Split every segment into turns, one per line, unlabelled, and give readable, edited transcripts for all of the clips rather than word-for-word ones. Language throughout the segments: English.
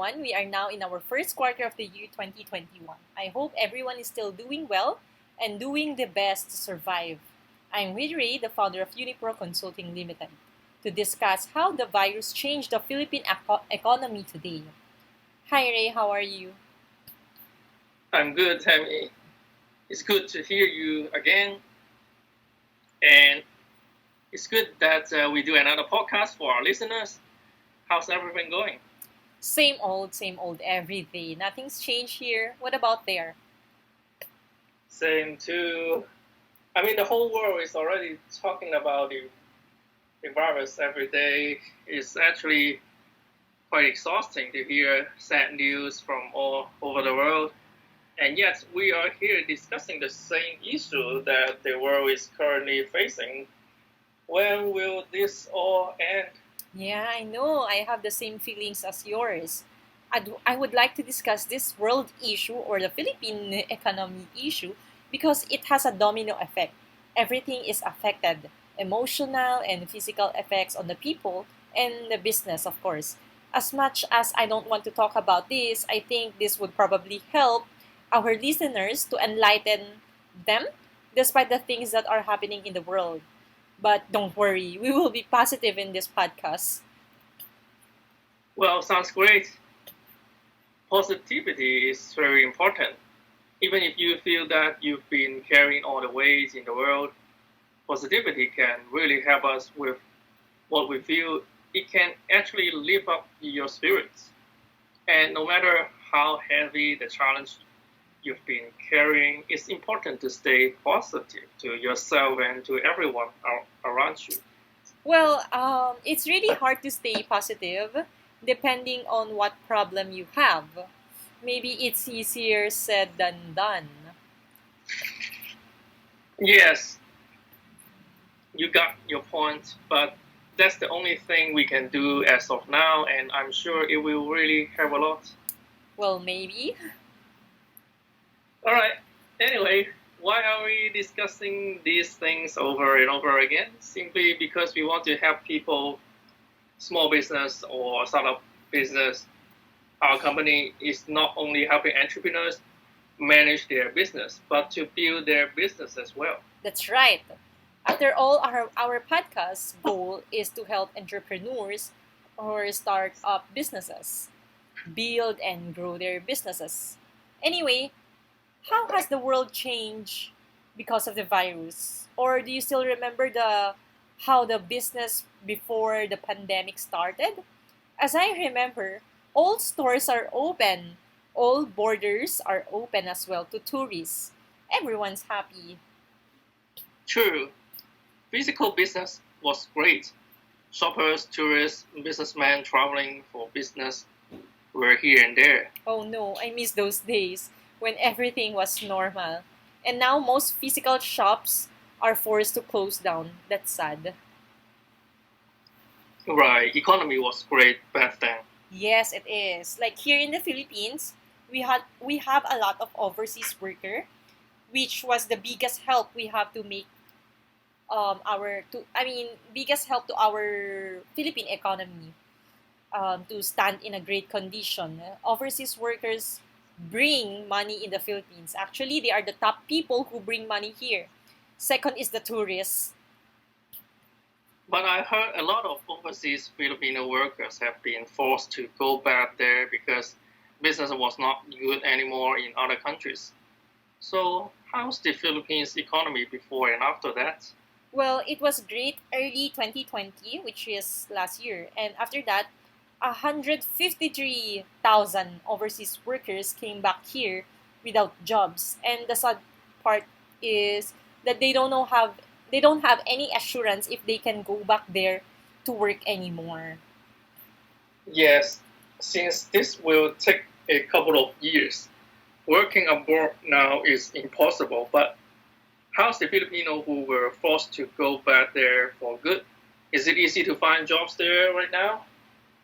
everyone. We are now in our first quarter of the year 2021. I hope everyone is still doing well and doing the best to survive. I'm with Ray, the founder of Unipro Consulting Limited, to discuss how the virus changed the Philippine economy today. Hi Ray, how are you?
I'm good, Tammy. It's good to hear you again, and it's good that we do another podcast for our listeners. How's everything going?
Same old every day. Nothing's changed here. What about there?
Same too. I mean, the whole world is already talking about the virus every day. It's actually quite exhausting to hear sad news from all over the world. And yet, we are here discussing the same issue that the world is currently facing. When will this all end?
Yeah, I know. I have the same feelings as yours. I would like to discuss this world issue or the Philippine economy issue because it has a domino effect. Everything is affected emotional and physical effects on the people and the business, of course. As much as I don't want to talk about this, I think this would probably help our listeners to enlighten them despite the things that are happening in the world. But don't worry, we will be positive in this podcast.
Well, sounds great. Positivity is very important. Even if you feel that you've been carrying all the weight in the world, positivity can really help us with what we feel. It can actually lift up your spirits. And no matter how heavy the challenge you've been carrying, it's important to stay positive to yourself and to everyone around you.
Well, it's really hard to stay positive depending on what problem you have. Maybe it's easier said than done.
Yes, you got your point, but that's the only thing we can do as of now, and I'm sure it will really help a lot.
Well, maybe.
All right. Anyway, why are we discussing these things over and over again? Simply because we want to help people, small business or startup business. Our company is not only helping entrepreneurs manage their business, but to build their business as well.
That's right. After all, our podcast goal is to help entrepreneurs or start up businesses build and grow their businesses. Anyway, how has the world changed because of the virus? Or do you still remember the how the business before the pandemic started? As I remember, all stores are open. All borders are open as well to tourists. Everyone's happy.
True, physical business was great. Shoppers, tourists, businessmen traveling for business were here and there.
Oh no, I miss those days when everything was normal. And now most physical shops are forced to close down. That's sad.
Right, economy was great back then.
Yes, it is. Like here in the Philippines, we have a lot of overseas worker, which was the biggest help we have to make our to I mean biggest help to our Philippine economy to stand in a great condition. Overseas workers bring money in the Philippines. Actually, they are the top people who bring money here. Second is the tourists.
But I heard a lot of overseas Filipino workers have been forced to go back there because business was not good anymore in other countries. So, how's the Philippines economy before and after that?
Well, it was great early 2020, which is last year. And after that, 153,000 overseas workers came back here without jobs. And the sad part is that they don't have any assurance if they can go back there to work anymore.
Yes, since this will take a couple of years, working abroad now is impossible. But how's the Filipino who were forced to go back there for good? Is it easy to find jobs there right now?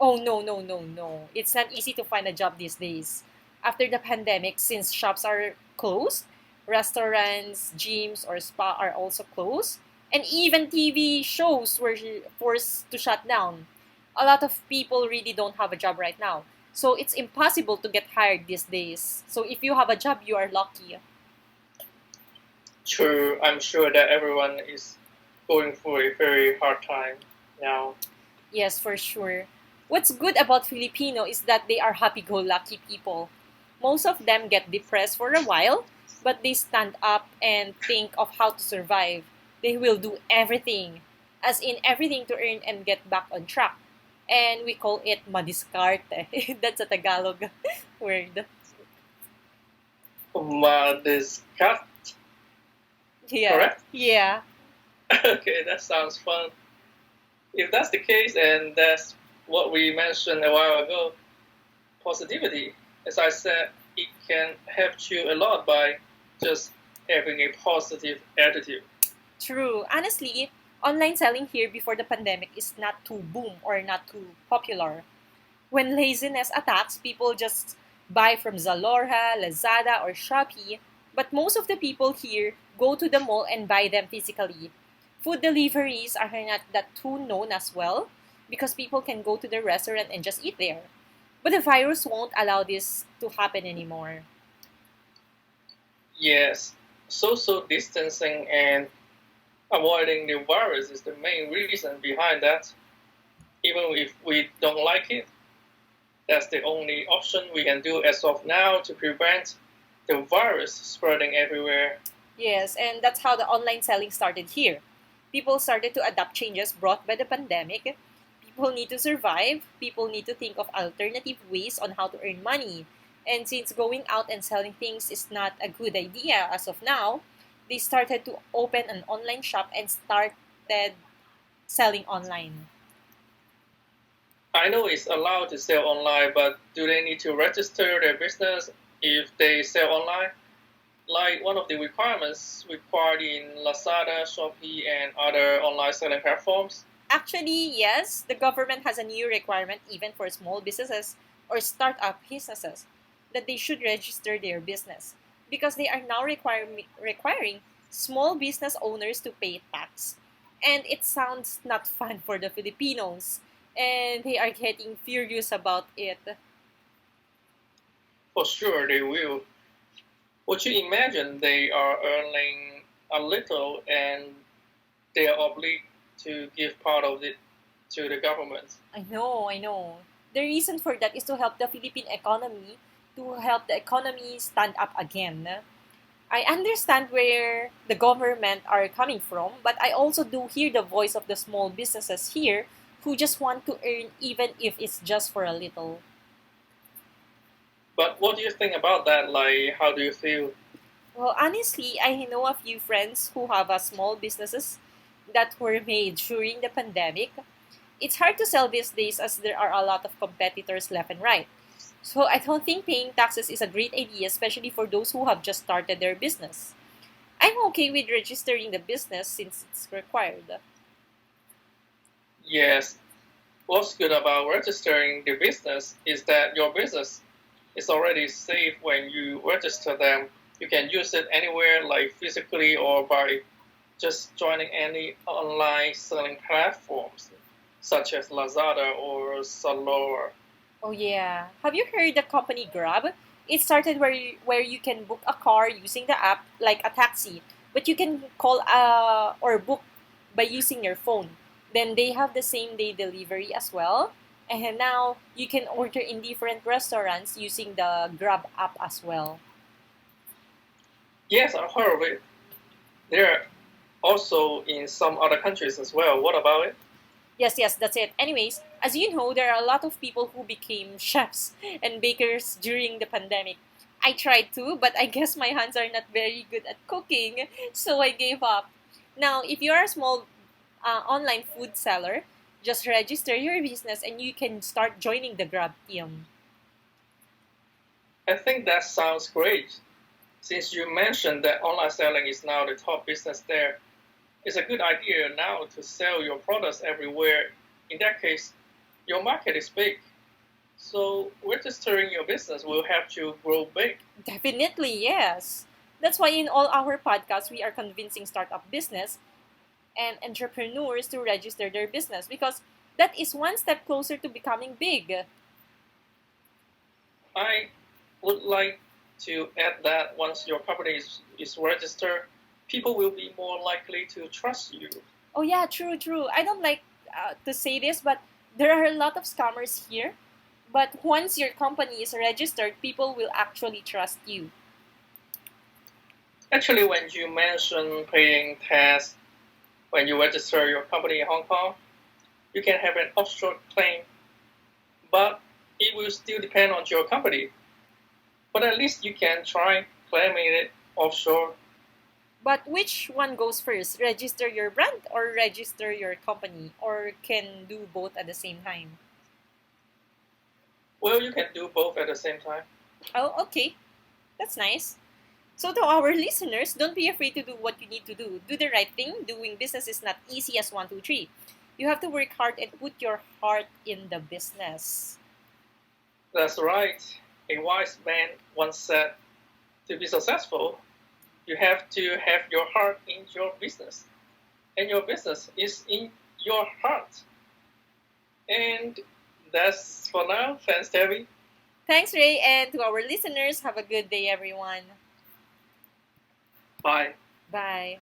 Oh no, no, no, no. It's not easy to find a job these days. After the pandemic, since shops are closed, restaurants, gyms, or spa are also closed, and even TV shows were forced to shut down. A lot of people really don't have a job right now. So it's impossible to get hired these days. So if you have a job, you are lucky.
True, I'm sure that everyone is going through a very hard time now.
Yes, for sure. What's good about Filipino is that they are happy-go-lucky people. Most of them get depressed for a while, but they stand up and think of how to survive. They will do everything, as in everything to earn and get back on track. And we call it madiskarte. That's a Tagalog word.
This cut,
Yeah,
correct?
yeah.
Okay, that sounds fun. If that's the case, and that's what we mentioned a while ago, positivity, as I said, it can help you a lot by just having a positive attitude.
True. Honestly, online selling here before the pandemic is not too boom or not too popular. When laziness attacks, people just buy from Zalora, Lazada, or Shopee. But most of the people here go to the mall and buy them physically. Food deliveries are not that too known as well because people can go to the restaurant and just eat there. But the virus won't allow this to happen anymore.
Yes, social distancing and avoiding the virus is the main reason behind that. Even if we don't like it, that's the only option we can do as of now to prevent the virus spreading everywhere.
Yes, and that's how the online selling started here. People started to adapt changes brought by the pandemic. People need to survive. People need to think of alternative ways on how to earn money. And since going out and selling things is not a good idea as of now, they started to open an online shop and started selling online.
I know it's allowed to sell online, but do they need to register their business if they sell online? Like one of the requirements required in Lazada, Shopee, and other online selling platforms.
Actually, yes, the government has a new requirement even for small businesses or startup businesses that they should register their business because they are now requiring small business owners to pay tax. And it sounds not fun for the Filipinos, and they are getting furious about it.
For sure, they will. Would you imagine they are earning a little and they are obliged to give part of it to the government?
I know. The reason for that is to help the Philippine economy, to help the economy stand up again. I understand where the government are coming from, but I also do hear the voice of the small businesses here who just want to earn even if it's just for a little.
But what do you think about that? Like, how do you feel?
Well, honestly, I know a few friends who have a small businesses that were made during the pandemic. It's hard to sell these days as there are a lot of competitors left and right. So I don't think paying taxes is a great idea, especially for those who have just started their business. I'm okay with registering the business since it's required.
Yes. What's good about registering the business is that your business is already safe when you register them. You can use it anywhere, like physically or by just joining any online selling platforms, such as Lazada or Zalora.
Oh yeah. Have you heard the company Grab? It started where you can book a car using the app like a taxi, but you can call or book by using your phone. Then they have the same day delivery as well. And now you can order in different restaurants using the Grab app as well.
Yes, I've heard of it. They're also in some other countries as well. What about it?
Yes, that's it. Anyways, as you know, there are a lot of people who became chefs and bakers during the pandemic. I tried to, but I guess my hands are not very good at cooking, so I gave up. Now, if you're a small online food seller, just register your business and you can start joining the Grab team.
I think that sounds great. Since you mentioned that online selling is now the top business there, it's a good idea now to sell your products everywhere. In that case, your market is big. So registering your business will help you grow big.
Definitely, yes. That's why in all our podcasts, we are convincing startup business and entrepreneurs to register their business because that is one step closer to becoming big.
I would like to add that once your company is registered, people will be more likely to trust you.
Oh yeah, true, true. I don't like to say this, but there are a lot of scammers here. But once your company is registered, people will actually trust you.
Actually, when you mention paying tax when you register your company in Hong Kong, you can have an offshore claim, but it will still depend on your company. But at least you can try claiming it offshore.
But which one goes first? Register your brand or register your company? Or can do both at the same time?
Well, you can do both at the same time.
Oh, okay. That's nice. So, to our listeners, don't be afraid to do what you need to do. Do the right thing. Doing business is not easy as one, two, three. You have to work hard and put your heart in the business.
That's right. A wise man once said, to be successful, you have to have your heart in your business. And your business is in your heart. And that's for now. Thanks, Terry.
Thanks, Ray, and to our listeners, have a good day, everyone.
Bye.
Bye.